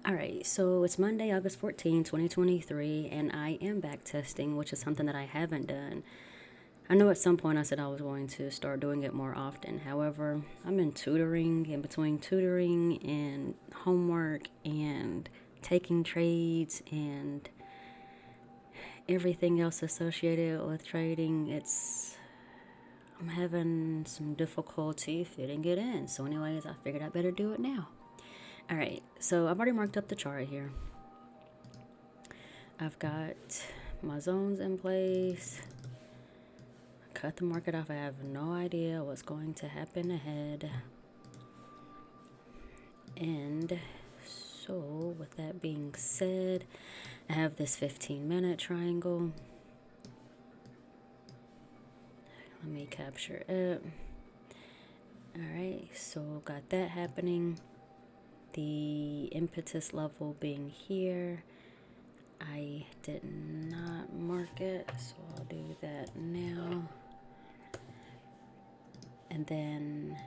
Alright, so it's Monday, August 14, 2023, and I am back testing, which is something that I haven't done. I know at some point I said I was going to start doing it more often. However, I'm in tutoring, in between tutoring and homework and taking trades and everything else associated with trading. I'm having some difficulty fitting it in. So anyways, I figured I better do it now. Alright, so I've already marked up the chart here. I've got my zones in place. Cut the market off. I have no idea what's going to happen ahead. And so, with that being said, I have this 15-minute triangle. Let me capture it. Alright, so got that happening. The impetus level being here. I did not mark it, so I'll do that now. And then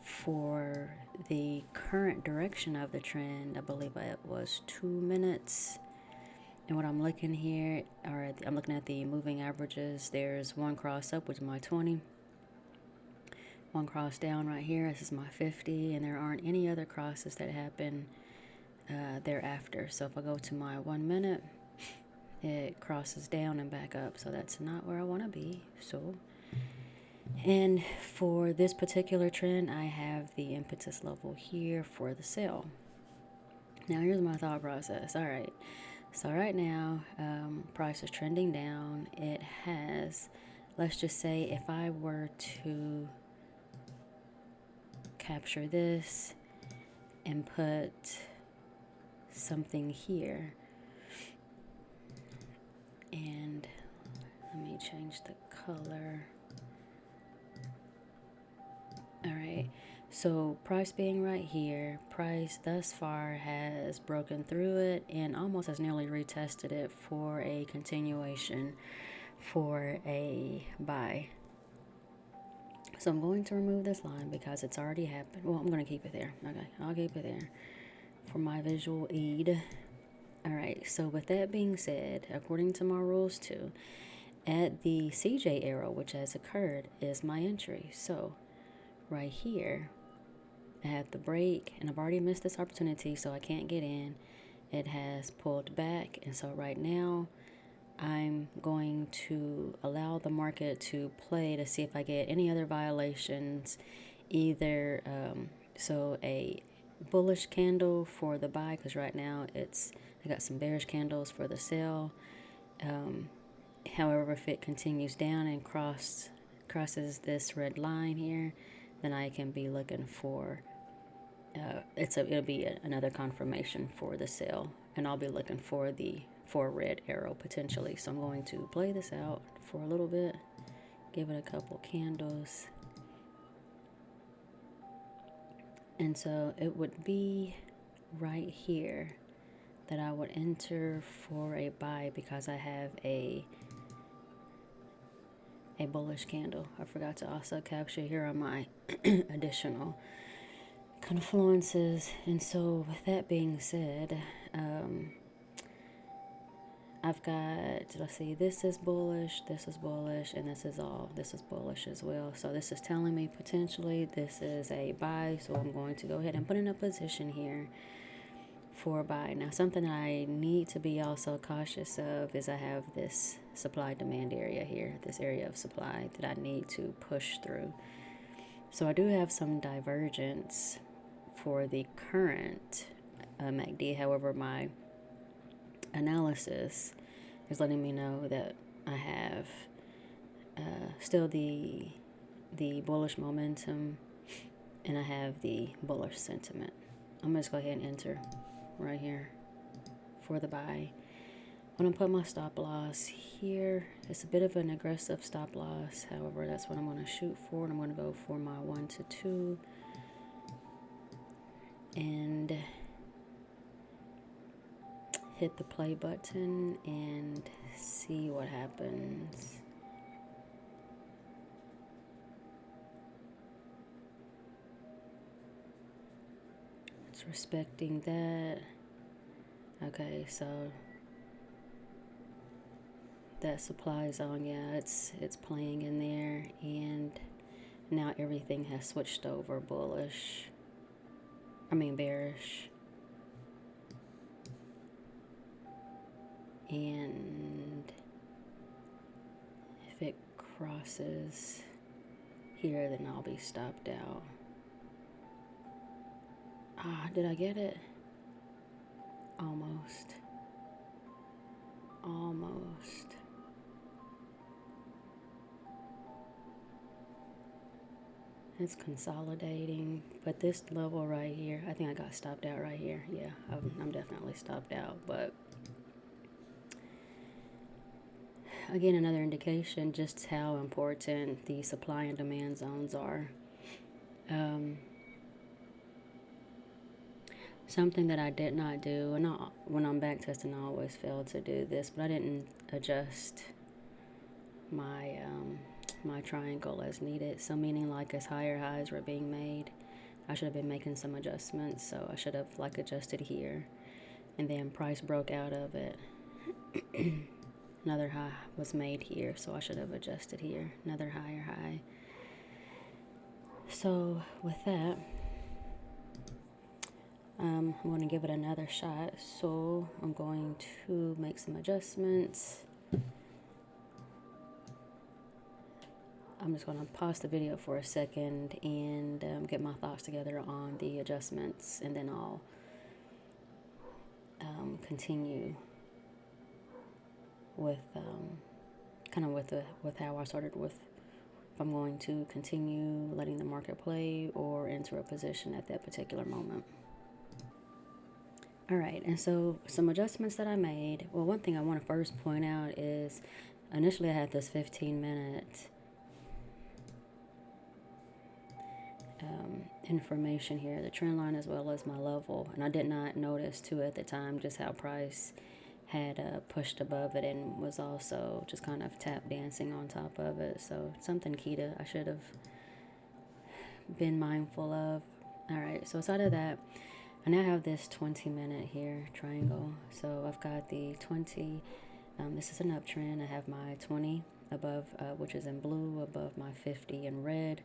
for the current direction of the trend, I believe it was 2 minutes. And what I'm looking here, I'm looking at the moving averages. There's one cross up, which is my 20. One cross down right here, this is my 50, and there aren't any other crosses that happen thereafter. So if I go to my 1 minute, it crosses down and back up. So that's not where I want to be. And for this particular trend, I have the impetus level here for the sell. Now here's my thought process. All right, so right now, price is trending down. It has, let's just say if I were to capture this and put something here, and let me change the color. All right, so price being right here, price thus far has broken through it and almost has nearly retested it for a continuation for a buy. So I'm going to remove this line because it's already happened. Well, I'm going to keep it there. Okay, I'll keep it there for my visual aid. All right, so with that being said, according to my rules too, at the CJ arrow, which has occurred, is my entry. So right here, I have the break, and I've already missed this opportunity, so I can't get in. It has pulled back, and so right now, I'm going to allow the market to play to see if I get any other violations, either so a bullish candle for the buy, because right now I got some bearish candles for the sell. However, if it continues down and crosses this red line here, then I can be looking for it'll be another confirmation for the sell, and I'll be looking for a red arrow potentially. So I'm going to play this out for a little bit, give it a couple candles, and so it would be right here that I would enter for a buy because I have a bullish candle. I forgot to also capture here on my additional confluences. And so with that being said, I've got, let's see, this is bullish, and this is bullish as well. So this is telling me potentially this is a buy, so I'm going to go ahead and put in a position here for a buy. Now something that I need to be also cautious of is I have this supply demand area here, this area of supply that I need to push through. So I do have some divergence for the current MACD. However, my analysis is letting me know that I have still the bullish momentum, and I have the bullish sentiment. I'm going to go ahead and enter right here for the buy. I'm going to put my stop loss here. It's a bit of an aggressive stop loss. However, that's what I'm going to shoot for. And I'm going to go for my 1 to 2. And hit the play button and see what happens. It's respecting that. Okay, so that supply zone, yeah, it's playing in there, and now everything has switched over bearish. And if it crosses here, then I'll be stopped out. Did I get it? Almost. It's consolidating, but this level right here, I think I got stopped out right here. Yeah, I'm definitely stopped out, but again, another indication just how important the supply and demand zones are. Something that I did not do, and when I'm back testing, I always fail to do this, but I didn't adjust my my triangle as needed. So meaning like as higher highs were being made, I should have been making some adjustments. So I should have like adjusted here, and then price broke out of it. Another high was made here, so I should have adjusted here. Another higher high. So with that, I'm going to give it another shot. So I'm going to make some adjustments. I'm just going to pause the video for a second and get my thoughts together on the adjustments, and then I'll continue with with how I started with if I'm going to continue letting the market play or enter a position at that particular moment. All right, and so some adjustments that I made. Well, one thing I want to first point out is initially I had this 15-minute information here, the trend line as well as my level, and I did not notice too at the time just how price had pushed above it and was also just kind of tap dancing on top of it. So something key to I should have been mindful of. All right, so outside of that, I now have this 20-minute here triangle. So I've got the 20. This is an uptrend. I have my 20 above, which is in blue, above my 50 in red,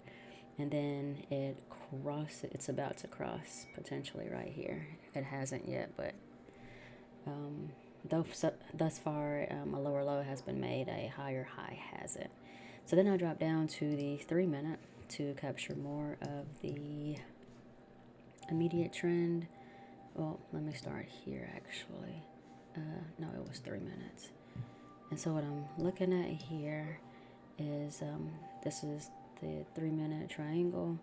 and then it's about to cross potentially right here. It hasn't yet, but thus far a lower low has been made, a higher high hasn't. So then I drop down to the 3-minute to capture more of the immediate trend. Well, let me start here actually. No, it was 3 minutes. And so what I'm looking at here is this is the 3-minute triangle.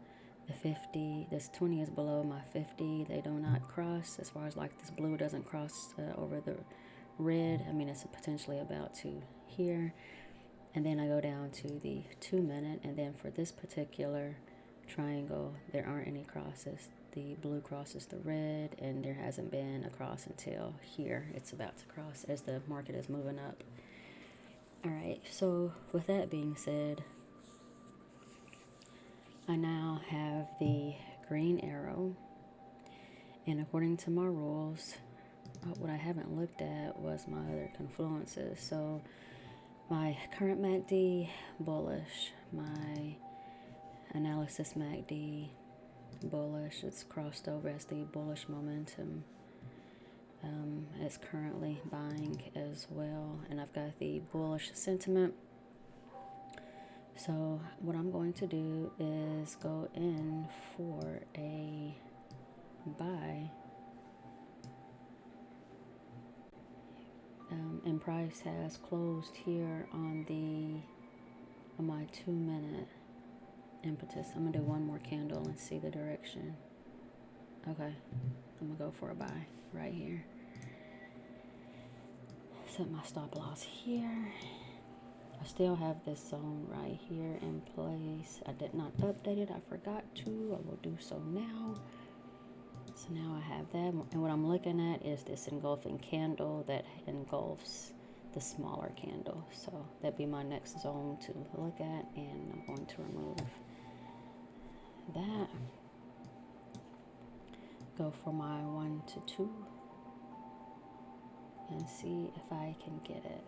The 50, this 20 is below my 50. They do not cross as far as like this blue doesn't cross over the red. I mean, it's potentially about to here. And then I go down to the 2-minute, and then for this particular triangle, there aren't any crosses. The blue crosses the red, and there hasn't been a cross until here. It's about to cross as the market is moving up. All right, so with that being said, I now have the green arrow, and according to my rules, what I haven't looked at was my other confluences. So my current MACD, bullish. My analysis MACD, bullish. It's crossed over as the bullish momentum. It's currently buying as well, and I've got the bullish sentiment. So what I'm going to do is go in for a buy, and price has closed here on my 2-minute impetus. I'm gonna do one more candle and see the direction. Okay, I'm gonna go for a buy right here. Set my stop loss here. I still have this zone right here in place. I did not update it. I forgot to. I will do so now. So now I have that. And what I'm looking at is this engulfing candle that engulfs the smaller candle. So that'd be my next zone to look at. And I'm going to remove that. Go for my 1 to 2. and see if I can get it.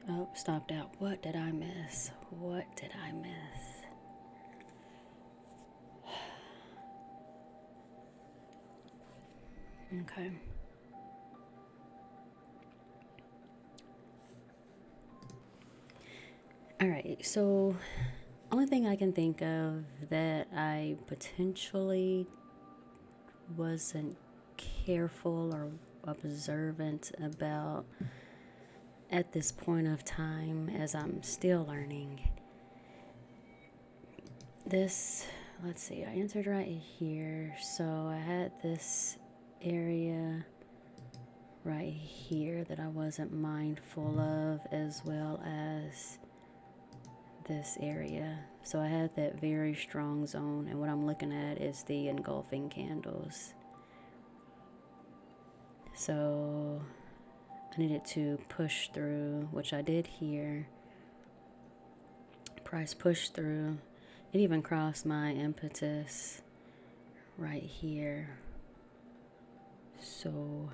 Oh, stopped out. What did I miss? What did I miss? Okay. All right. So, only thing I can think of that I potentially wasn't careful or observant about at this point of time, as I'm still learning. This, let's see, I entered right here. So I had this area right here that I wasn't mindful of, as well as this area. So I had that very strong zone, and what I'm looking at is the engulfing candles. So I needed to push through, which I did here. Price pushed through. It even crossed my impetus right here. So,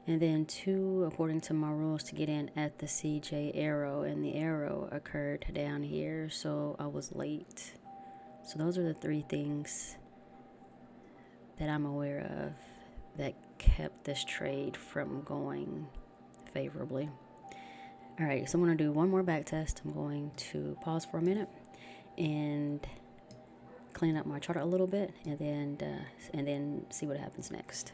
and then 2, according to my rules, to get in at the CJ arrow, and the arrow occurred down here, so I was late. So those are the 3 things that I'm aware of that kept this trade from going favorably. All right, so I'm going to do one more back test. I'm going to pause for a minute and clean up my chart a little bit, and then see what happens next.